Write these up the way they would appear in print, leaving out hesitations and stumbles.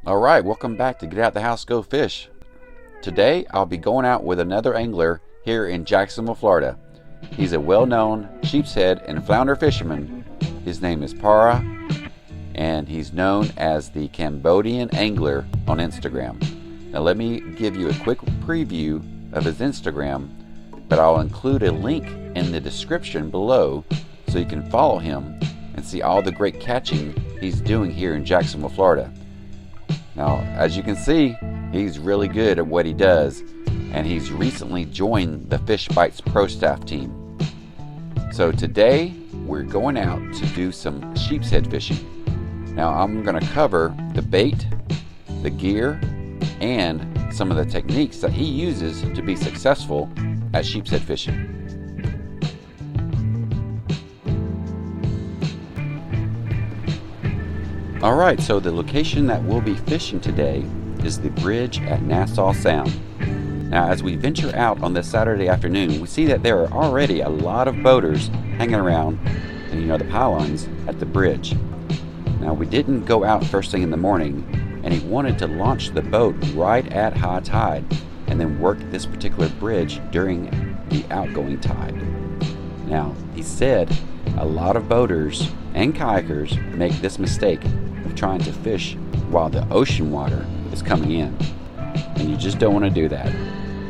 Alright, welcome back to Get Out the House, Go Fish. Today I'll be going out with another angler here in Jacksonville, Florida. He's a well-known sheepshead and flounder fisherman. His name is Para, and he's known as the Cambodian Angler on Instagram. Now let me give you a quick preview of his Instagram, but I'll include a link in the description below so you can follow him and see all the great catching he's doing here in Jacksonville, Florida. Now, as you can see, he's really good at what he does, and he's recently joined the Fish Bites Pro Staff team. So today, we're going out to do some sheepshead fishing. Now, I'm going to cover the bait, the gear, and some of the techniques that he uses to be successful at sheepshead fishing. Alright, so the location that we'll be fishing today is the bridge at Nassau Sound. Now, as we venture out on this Saturday afternoon, we see that there are already a lot of boaters hanging around, the pylons at the bridge. Now, we didn't go out first thing in the morning, and he wanted to launch the boat right at high tide and then work this particular bridge during the outgoing tide. Now, he said a lot of boaters and kayakers make this mistake of trying to fish while the ocean water is coming in, and you just don't want to do that.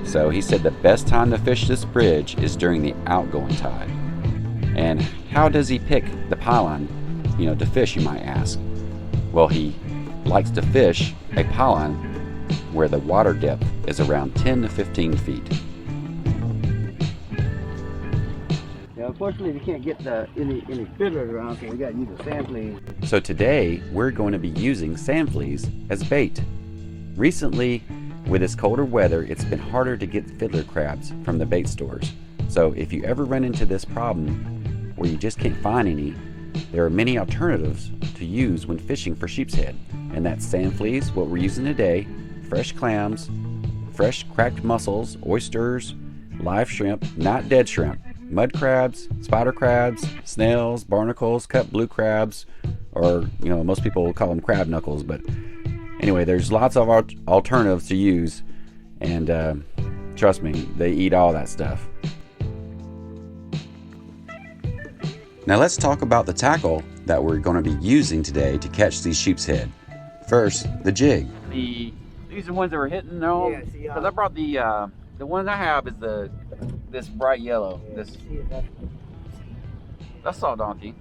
So he said the best time to fish this bridge is during the outgoing tide. And how does he pick the pylon, to fish, you might ask? Well, he likes to fish a pylon where the water depth is around 10 to 15 feet. Unfortunately, we can't get any fiddlers around, so we got to use the sand fleas. So today, we're going to be using sand fleas as bait. Recently, with this colder weather, it's been harder to get fiddler crabs from the bait stores. So if you ever run into this problem where you just can't find any, there are many alternatives to use when fishing for sheepshead. And that's sand fleas, what we're using today, fresh clams, fresh cracked mussels, oysters, live shrimp, not dead shrimp, mud crabs, spider crabs, snails, barnacles, cut blue crabs, or most people will call them crab knuckles, but anyway, there's lots of alternatives to use, and trust me, they eat all that stuff. Now let's talk about the tackle that we're going to be using today to catch these sheepshead. First, the jig. These are the ones that we're hitting now. Yeah, because I brought the one I have is this bright yellow. That's salt donkey.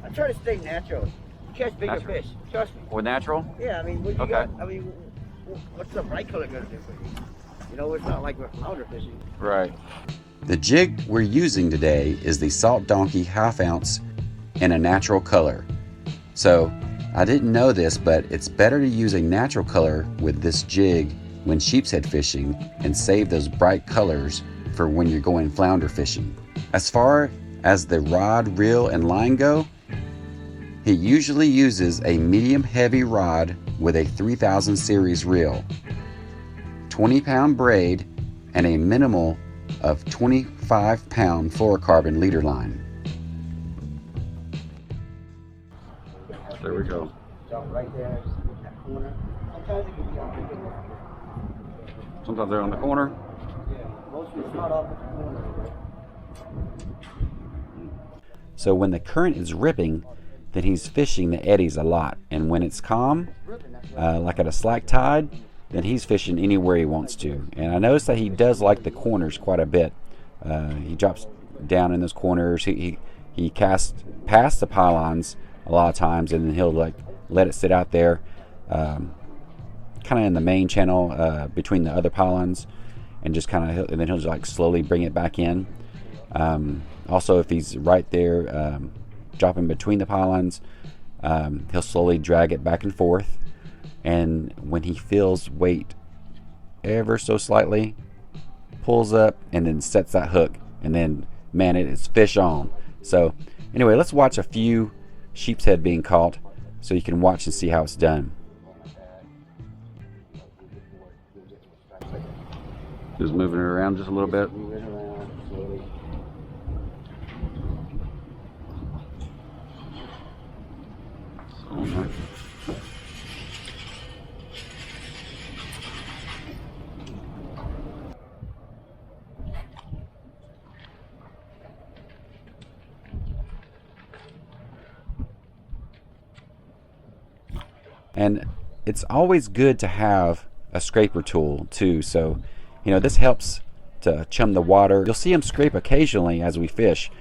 I try to stay natural. Catch bigger fish. Trust me. Or natural? Yeah, I mean, what you Okay. got? I mean, what's the bright color gonna do for you? It's not like we're flounder fishing. Right. The jig we're using today is the Salt Donkey half ounce in a natural color. So I didn't know this, but it's better to use a natural color with this jig when sheepshead fishing and save those bright colors for when you're going flounder fishing. As far as the rod, reel, and line go, he usually uses a medium heavy rod with a 3000 series reel, 20-pound braid, and a minimal of 25-pound fluorocarbon leader line. There we go. Jump right there in that corner. Sometimes it can be off the corner. Sometimes they're on the corner. Yeah, mostly it's not off at the corner. So when the current is ripping, then he's fishing the eddies a lot. And when it's calm, like at a slack tide, then he's fishing anywhere he wants to. And I noticed that he does like the corners quite a bit. He drops down in those corners. He casts past the pylons a lot of times, and then he'll like let it sit out there, kind of in the main channel between the other pylons, and just and then he'll just like slowly bring it back in. Also, if he's right there, dropping between the pylons, he'll slowly drag it back and forth. And when he feels weight ever so slightly, pulls up and then sets that hook, and then man, it is fish on. So anyway, let's watch a few sheepshead being caught so you can watch and see how it's done. Just moving it around just a little bit. And it's always good to have a scraper tool too. So, this helps to chum the water. You'll see them scrape occasionally as we fish.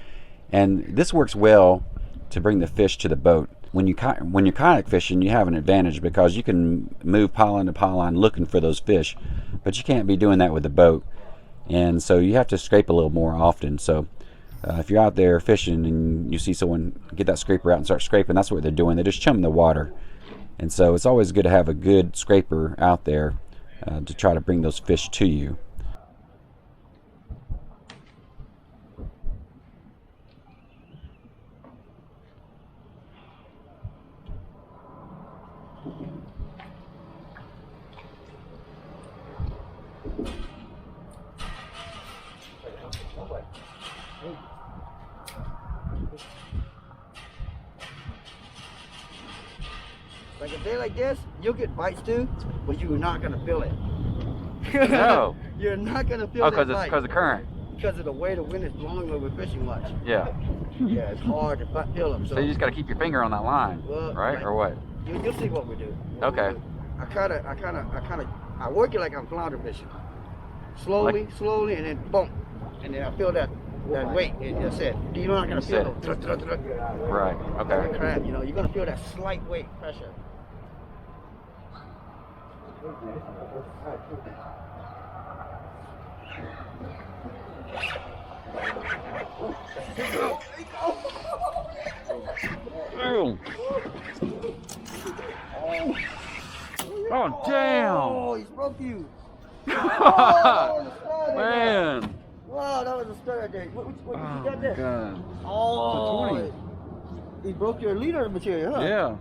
And this works well to bring the fish to the boat. When you're kayak fishing, you have an advantage because you can move pylon to pylon looking for those fish, but you can't be doing that with the boat. And so you have to scrape a little more often. So if you're out there fishing and you see someone get that scraper out and start scraping, that's what they're doing. They're just chumming the water. And so it's always good to have a good scraper out there to try to bring those fish to you. Like a day like this, you'll get bites too, but you're not gonna feel it. No. You're not gonna feel it. Because of the current. Because of the way the wind is blowing when we're fishing much. Yeah. Yeah, it's hard to feel them. So you just got to keep your finger on that line, right? Or what? You'll see what we do. Okay. I work it like I'm flounder fishing. Slowly, and then boom, and then I feel that weight. And that's it. You're not gonna feel it. Right. Okay. Crab, you're gonna feel that slight weight pressure. Oh, damn! Oh, he broke you. Man! Wow, that was a stud day. What you got there? God. Oh, he broke your leader material, huh? Yeah.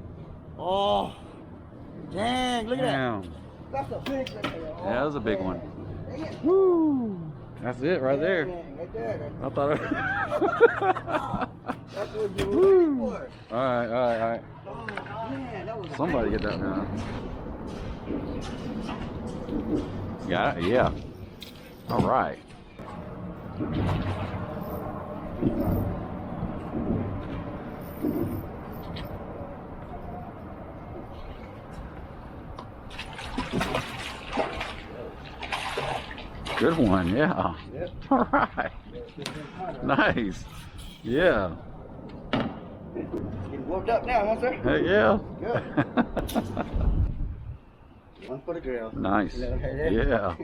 Oh, dang! Look at Damn. that. That's a big one. Oh, Yeah, that was a big one. Dang it. Woo! That's it right there. Right there. I thought. That's what you were looking for. All right. Oh man, that was. Somebody get that now. Yeah. All right. Good one, yeah. Yep. All right. Nice. Yeah. Getting warmed up now, huh, sir? Heck yeah. Good. One for the grill. Nice. Yeah. Yeah.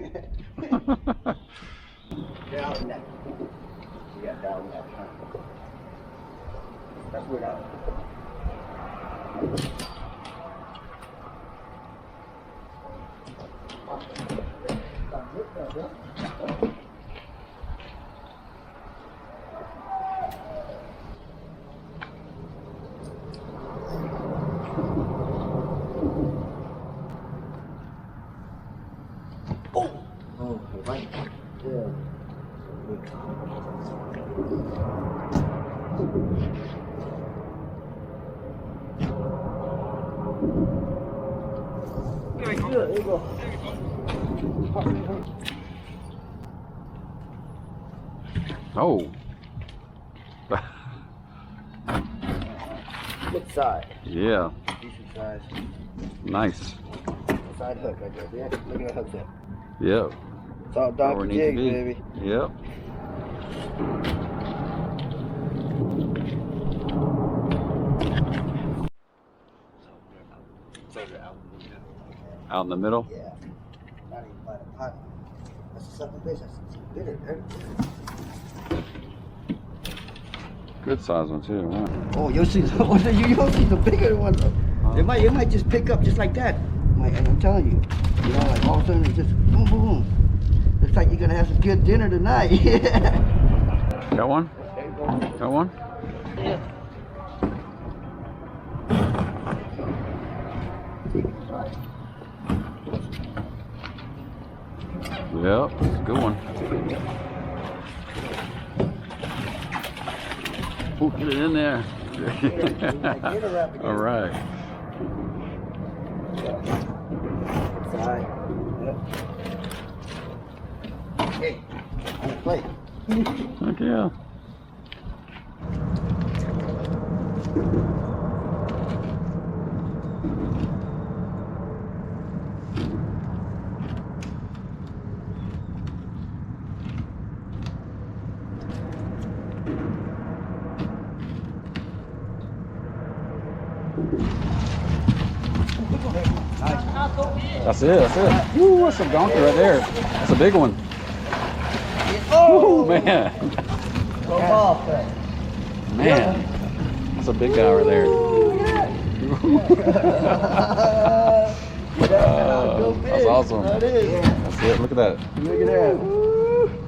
Down that. You got down that. That's weird out. Oh, right. Yeah. There you go. Oh. Good size. Yeah. Decent size. Nice. Side hook right there. Yeah, look at that hook there. Yep. It's all donkey jigs, baby. Yep. Out in the middle? Yeah. Not even by the pot. That's a sucker fish. That's bitter. Good size one too. Wow. Oh, you'll see the bigger ones. It might just pick up just like that. And I'm telling you, like all of a sudden it's just boom, boom, boom. Looks like you're gonna have some good dinner tonight. Got one? Got one? Yeah. Yep, it's a good one. Oh, get it in there. All right. Hey, on the plate. Heck yeah. That's it, that's it. Woo, that's a donkey right there. That's a big one. Oh, man. Man, that's a big guy right there. That's awesome. That's it, look at that. Look at that.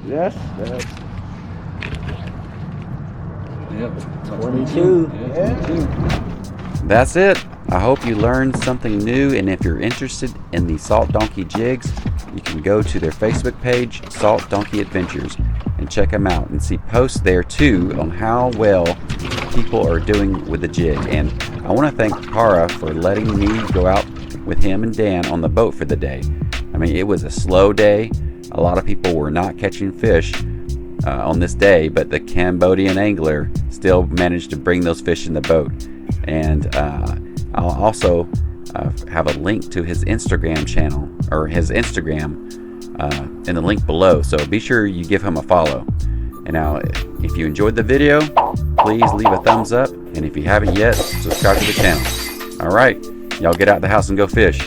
Yes, that's Yep. 22. Yeah, 22. That's it. I hope you learned something new, and if you're interested in the Salt Donkey jigs, you can go to their Facebook page, Salt Donkey Adventures, and check them out and see posts there too on how well people are doing with the jig. And I want to thank Para for letting me go out with him and Dan on the boat for the day. I mean, it was a slow day. A lot of people were not catching fish on this day, but the Cambodian angler still managed to bring those fish in the boat. And I'll also have a link to his Instagram channel, or his Instagram, in the link below. So be sure you give him a follow. And now, if you enjoyed the video, please leave a thumbs up. And if you haven't yet, subscribe to the channel. All right, y'all get out the house and go fish.